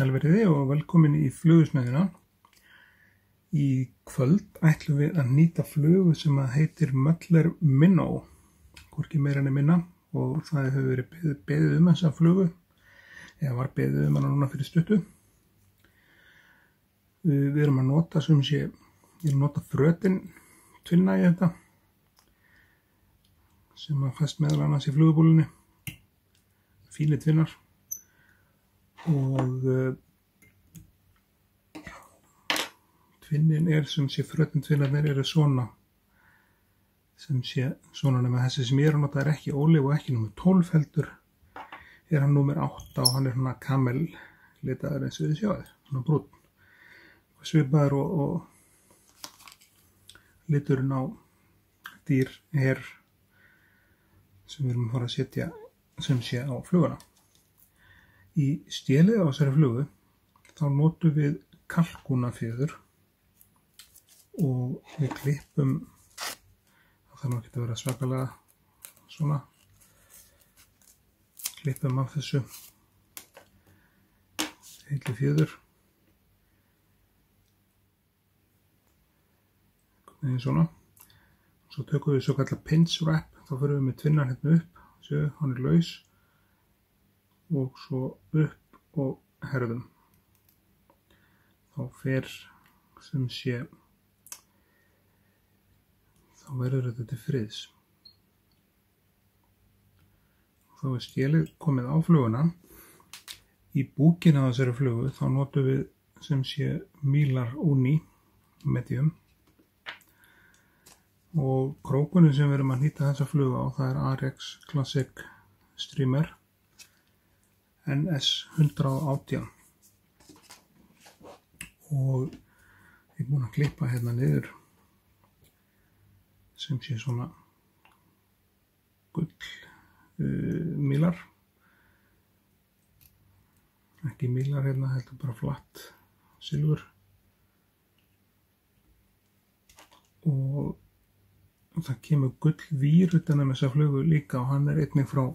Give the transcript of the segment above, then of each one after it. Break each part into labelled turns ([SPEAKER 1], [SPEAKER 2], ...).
[SPEAKER 1] Sælveriði og velkomin í Flugusmiðjuna. Í kvöld ætlum við að nýta flugu sem heitir Möller Minnow, hvorki meira en minna, og það hefur verið beðið um þessa flugu, eða var beðið um hana núna fyrir stuttu. Við erum að nota frötin tvinna í þetta, sem að fæst meðal annars í flugubúlunni, fínir tvinnar. Og tvinnin frötin tvinnarnir eru svona, nema þessi sem ég er að nota er ekki ólíf og ekki númer 12 heldur, er hann númer 8 og hann er svona kamel litaður eins og þið sjáið, svona brúnn. Svipaður og liturinn á dýr sem við erum að fara að setja sem sé á fluguna. Í stélið á þessari flugu þá notum við kalkúnafjöður og við klippum, það þarf ekki að vera svakalega svona, klippum af þessu heilli fjöður, svona, og svo tökum við svo kallar pinch wrap, þá fyrir við með tvinnar hérna upp, séu, hann er laus, og svo upp og herðum. Þá fer þá verður þetta til friðs. Þá er stélið komið á fluguna. Í búkinn á þessari flugu þá notum við Mylar Uni medium, og krókunin sem við erum að nýta þessa flugu á, það er Arex Classic Streamer NS 118, og ég er búinn að klippa hérna niður sem sé svona gull mílar, ekki mílar hérna, heldur bara flatt silfur, og það kemur gull vír utan þessa flugu líka, og hann er einnig frá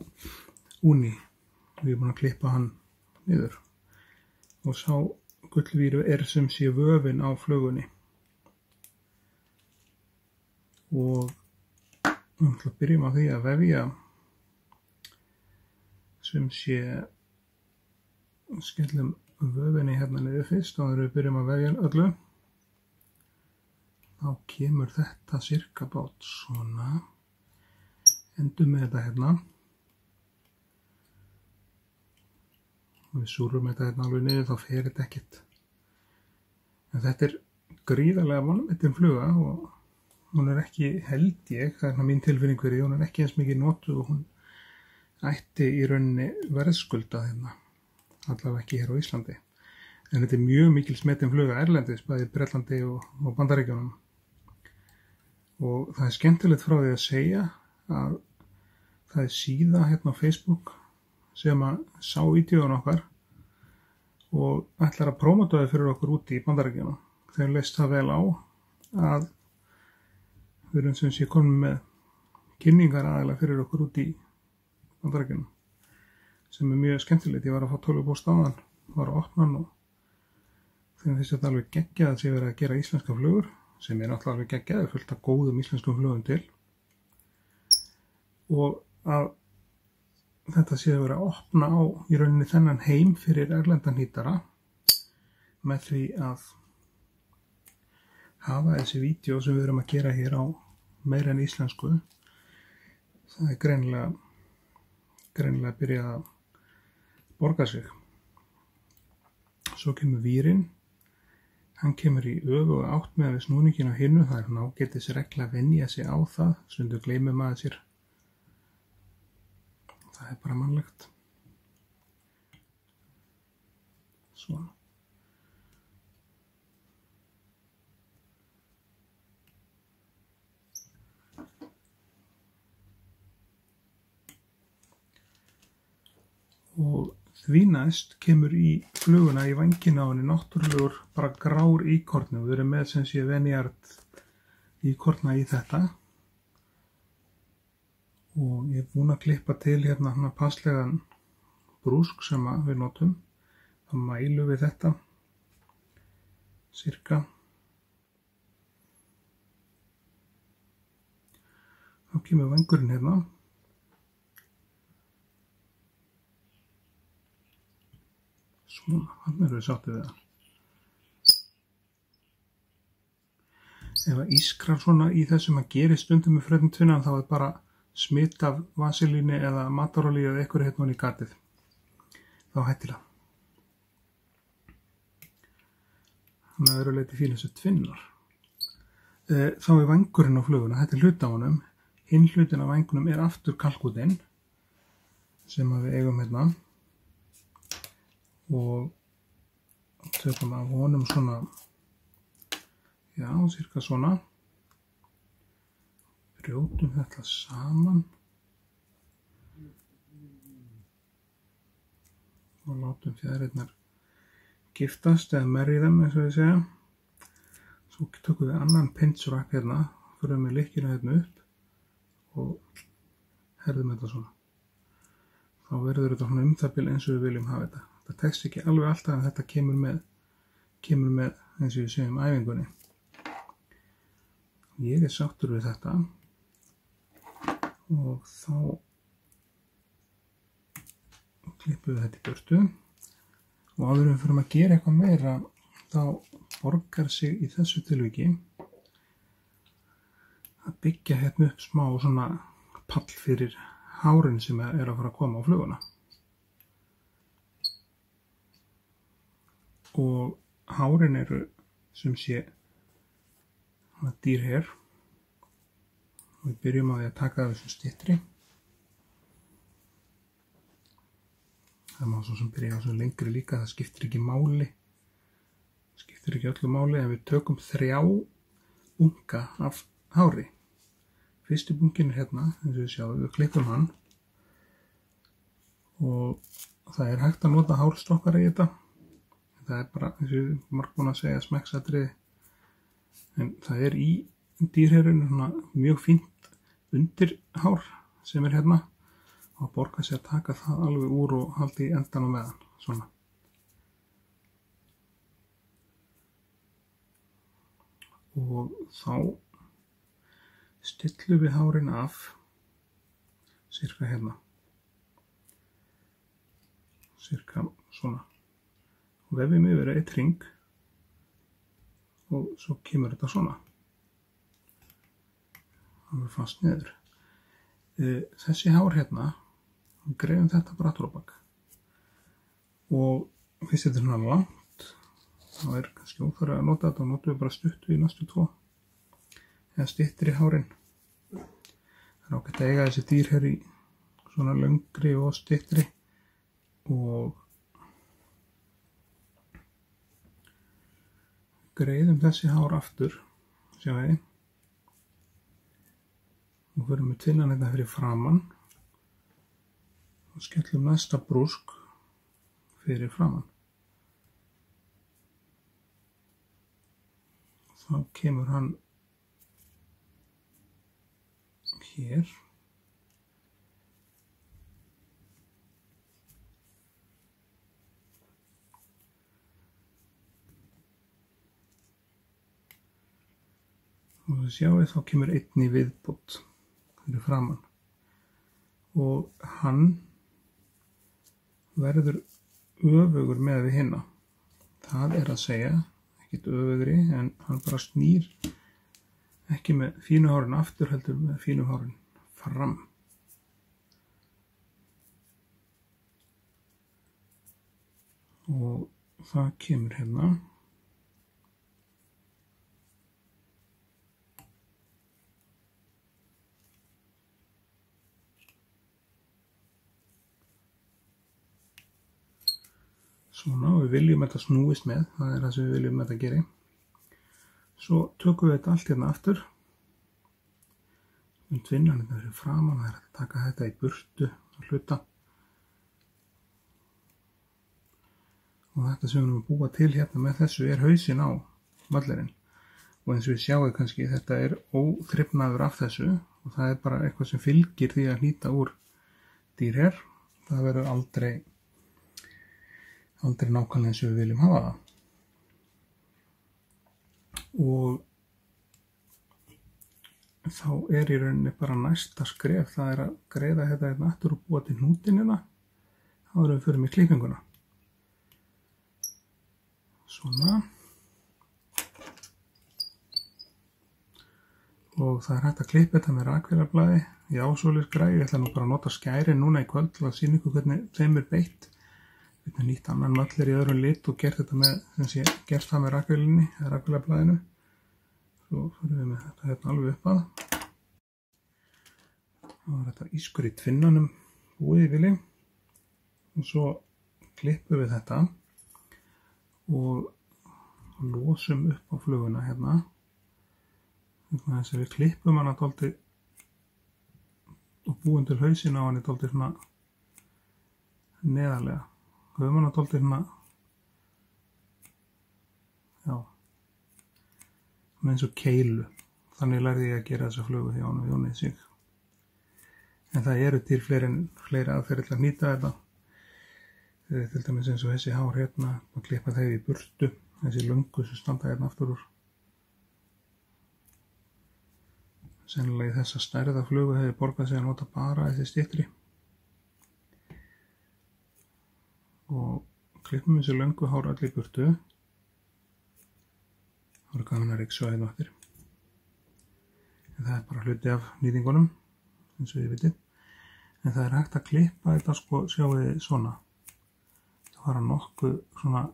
[SPEAKER 1] Uni. Við erum búin að klippa hann niður, og sá gullvíru er sem sé vöfin á flugunni, og við ætlum að byrjum á því að vefja sem sé, skellum vöfinni hérna niður fyrst, og þegar við byrjum að vefja öllu þá kemur þetta cirka bát svona, endum með þetta hérna. Og við súrum þetta hérna alveg niður, þá fer þetta ekkert. En þetta er gríðarlega vanmetin fluga, og hún er ekki, held ég, það er mín tilfinning fyrir, hún er ekki eins mikið notuð og hún ætti í rauninni verðskulda hérna, allavega ekki hér á Íslandi. En þetta er mjög mikil smetin fluga erlendis, bæði í Bretlandi og Bandaríkjunum. Og það er skemmtilegt frá því að segja að það er síða hérna á Facebook sem að sá vídeóin okkar og ætlar að prómóta þau fyrir okkur úti í Bandaríkjunum. Þeir leist það vel á að við erum sem sé komin með kynningaraðila fyrir okkur úti í Bandaríkjunum, sem er mjög skemmtilegt. Ég var að fá tölvupóst á hann, var að opna hann, og þeim finnst þetta alveg geggjað að sé verið að gera íslenska flugur, sem er náttúrulega alveg geggjað, fullt af góðum íslenskum flugum til, og að þetta sé að vera að opna á í rauninni þennan heim fyrir erlendan nýtara með því að hafa þessi vídeó sem við erum að gera hér á meira en íslensku. Það er greinilega að byrja að borga sig. Svo kemur vírinn, hann kemur í öfuga átt með við snúningin á hinu, það er hún ágætis regla að venja sig á það, stundum gleymir maður sér. Það er bara mannlegt. Svona. Og því næst kemur í fluguna í vængina á henni náttúrulegur bara grár íkorni, og við erum með sem sé venjart íkorna í þetta. Og ég er búinn að klippa til hérna passlegan brúsk sem við notum. Þá mælum við þetta cirka. Þá kemur vængurinn hérna. Svona, hann erum við sáttið við það. Ef það ískrar svona í þessum að geri stundum með fröðin tvinnan þá bara smitt af vaselíni eða matarolíu eða eitthvað hérna í gatið. Þá hættir það. Þannig að öðru leyti fíla þessu tvinnar. Þá vængurinn á fluguna, þetta hluti á honum. Hinn hlutin af vængunum aftur kalkútinn sem við eigum hérna. Og tökum af honum svona, já, cirka svona. Brjótum þetta saman og látum fjaðrirnar giftast eða merja þeim eins og við segja. Svo tökum við annan pinchwrap hérna, förum við lykkina hérna upp og herðum þetta svona. Þá verður þetta svona það bil eins og við viljum hafa þetta. Þetta tekst ekki alveg alltaf en þetta kemur með eins og við segjum æfingunni. Ég sáttur við þetta og þá klippum við þetta í burtu og áður en við förum að gera eitthvað meira þá borgar sig í þessu tilviki að byggja hérna upp smá svona pall fyrir hárin sem að fara að koma á fluguna. Og hárin eru sem sé dýrher og við byrjum á því að taka þessu styttri. Það má svo sem byrja á þessu lengri líka, það skiptir ekki máli. Skiptir ekki öllu máli en við tökum 3 bunka af hári. Fyrsti bunkin hérna, eins og við sjáum, við klippum hann og það hægt að nota hárstokkara í þetta. Það bara, eins og við marg búin að segja, smekksatriði. En það í dýrherinu svona mjög fínt undirhár sem hérna og borgar sig að taka það alveg úr og halda í endan á meðan, svona. Og þá stillum við hárin af cirka hérna. Cirka svona. Og vefjum yfir eitt hring og svo kemur þetta svona. Það er fast niður. Þessi hár hérna, við greifum þetta bara aftur á bak. Og fyrst þetta er svona langt, þá kannski óþarfi að nota þetta og notum við bara stuttu í næstu 2. Eða styttri hárin. Það ágætt að eiga þessi dýrher í svona löngri og styttri og greiðum þessi hár aftur, sjáum við. Og förum við tvinnan þetta fyrir framann og skellum næsta brúsk fyrir framann. Þá kemur hann hér. Og þið sjáum þá kemur einn í viðbót fyrir framann og hann verður öfugur með við hinna. Það er að segja, ekkert öfugri, en hann bara snýr ekki með fínu hárin aftur heldur með fínu hárin fram. Og það kemur hérna. Svona, og við viljum þetta snúist með, það er það sem við viljum þetta geri. Svo tökum við þetta allt hérna aftur. Tvinnan þetta fyrir framan, það er að taka þetta í burtu og hluta. Og þetta sem við erum að búa til hérna með þessu hausinn á vallerinn. Og eins og við sjáum kannski, þetta óþrifnaður af þessu og það er bara eitthvað sem fylgir því að hnýta úr dýrher. Það verður aldrei nákvæmlega eins og við viljum hafa það. Og þá í rauninni bara næsta skref, það að greiða þetta hérna aftur og búa til hnútinn hérna, þá erum við fyrir með klippinguna. Svona. Og það hægt að klippa þetta með rakvélarblaði. Ég á svoleiðis græju, ég ætla nú bara að nota skærin núna í kvöld til að sýna ykkur hvernig þeim beitt. Við erum nýtt annan möllir í öðrum lit og gert þetta með, gert það með rakvélinni, eða rakvélarblaðinu. Svo fyrir við með þetta hérna alveg upp að. Þá þetta ískur í tvinnanum búið í vilji. Og svo klippum við þetta og losum upp á fluguna hérna. Þess að við klippum hana dálítið og búum til hausinn á henni dálítið svona neðarlega. Höfum hana dálítið svona, já, með eins og keilu. Þannig lærði ég að gera þessa flugu hjá hann og Jóni sig. En það eru til fleiri aðferðir til að nýta þetta. Til dæmis eins og þessi hár hérna, og klippa þau í burtu, þessi löngu sem standa hérna aftur úr. Sennilega í þessa stærða flugu hefði borgað sig að nota bara þessi styttri. Og klippum þessi löngu hár allir í burtu. Það voru gaman að ryksuga hérna aftur. En það bara hluti af nýtingunum, eins og þið vitið. En það hægt að klippa þetta, sko, sjáu þið svona. Það fara nokkuð svona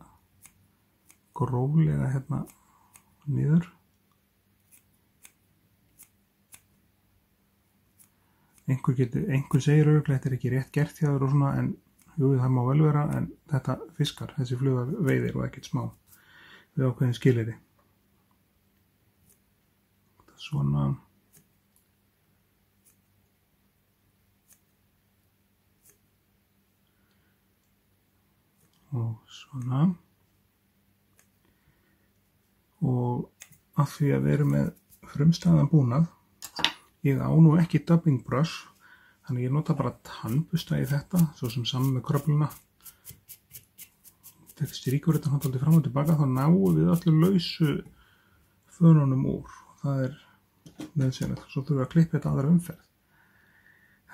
[SPEAKER 1] gróflega hérna niður. Einhver segir örugglega þetta ekki rétt gert hjá þér og svona, en jú, það má vel vera, en þetta fiskar, þessi fluga veiðir og ekkert smá við ákveðin skilyrði. Þetta svona. Og svona. Og af því að við erum með frumstæðan búnað, ég á nú ekki dubbing brush, þannig ég nota bara tannbusta í þetta, svo sem saman með kröfluna. Þegar stríkur þetta hann dálítið fram og tilbaka, þá náum við öllu lausu fönunum úr. Það nauðsynlegt. Svo þurfum við að klippa þetta aðra umferð.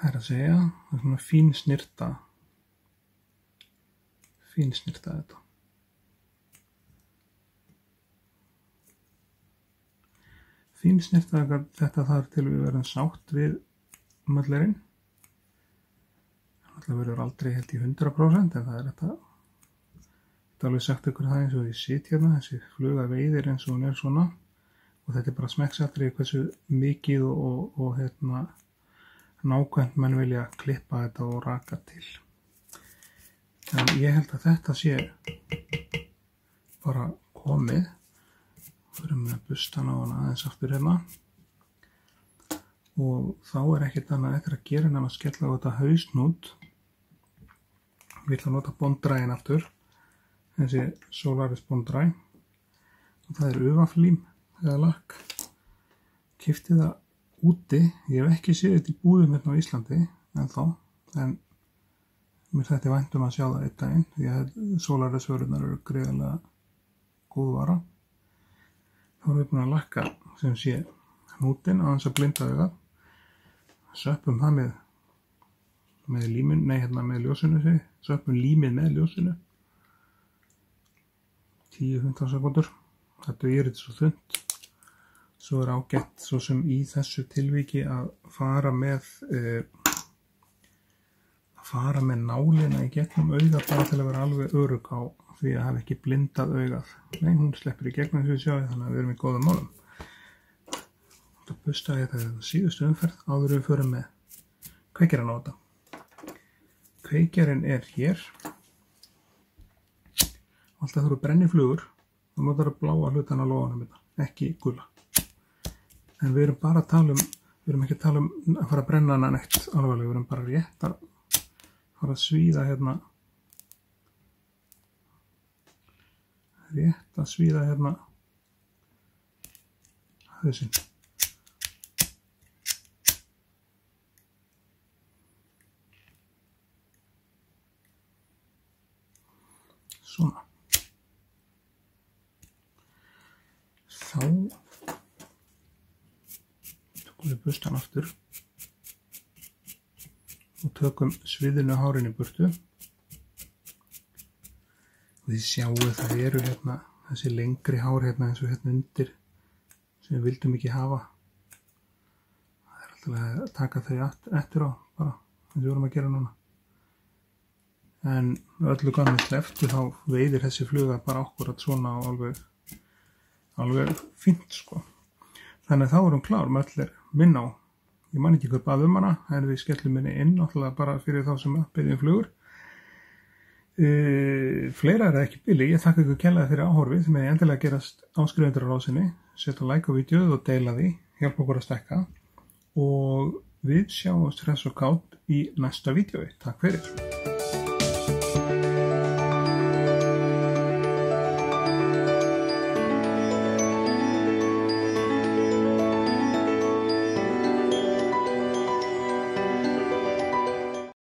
[SPEAKER 1] Það að segja, það svona fínsnirta þetta. Fínsnirta þetta þar til við verðum sátt við möllerinn. Það verður aldrei held í 100%, en það þetta alveg sagt ykkur það eins og ég sit hérna, þessi fluga veiðir eins og hún svona, og þetta bara smekksatriði hversu mikið og hérna nákvæmt menn vilja klippa þetta og raka til. En ég held að þetta sé bara komið. Við erum með bustan á hana aðeins aftur hérna. Og þá ekkert annað eftir að gera en að skella á þetta hausnút. Við ætlum að nota bondræin aftur. Þessi Solaris bondræ. Og það ufaflím eða lakk. Keypti það úti. Ég hef ekki séð þetta í búðum hérna á Íslandi ennþá. En mér þætti vænt að sjá það einn daginn. Því að Solaris vörurnar eru greiðarlega góð vara. Þá erum við búin að lakka sem sé hnútinn á þess að blinda augað. Söppum það með límin, nei hérna með ljósinu sig. Söppum límið með ljósinu. 10-15 sekúndur. Þetta er þetta svo þunnt. Svo ágætt svo sem í þessu tilviki að fara með nálina í gegnum augað bara til að vera alveg örugg á því að hafa ekki blindað augað. Nei, hún sleppur í gegnum eins og við sjáum, þannig að við erum í góðum málum. Þetta busta ég þetta síðustu umferð áður við förum með kveikjaran á þetta. Kveikjarinn er hér. Alltaf þurfa brenniflugur og notar að bláa hlutan á lóðanum þetta, ekki gula. En við erum bara að tala um, við erum ekki að tala um að fara að brenna hana neitt alvarlega, við erum bara rétt að fara að svíða hérna. Rétt að svíða hérna hausinn. svona. Þá tökum við bustan aftur og tökum sviðinu hárin í burtu. Þið sjáu það eru hérna þessi lengri hár hérna eins og hérna undir sem við vildum ekki hafa. Það er alltaf að taka þau eftir á bara eins og við vorum að gera núna. En öllu gamli sleftu þá veiðir þessi fluga bara akkurat svona og alveg fínt sko. Þannig að þá er hún klár með allir minn á. Ég man ekki hver bað hana, en við skellum henni inn náttúrulega bara fyrir þá sem byrjum flugur. Fleira er það ekki bili. Ég þakka ykkur kærlega fyrir áhorfið sem er endilega gerast áskrifundur á rásinni. Setja like á vídeóið og deila því. Hjálpa okkur að stekka. Og við sjáumst hress og kát í næsta vídeói. Takk fyrir.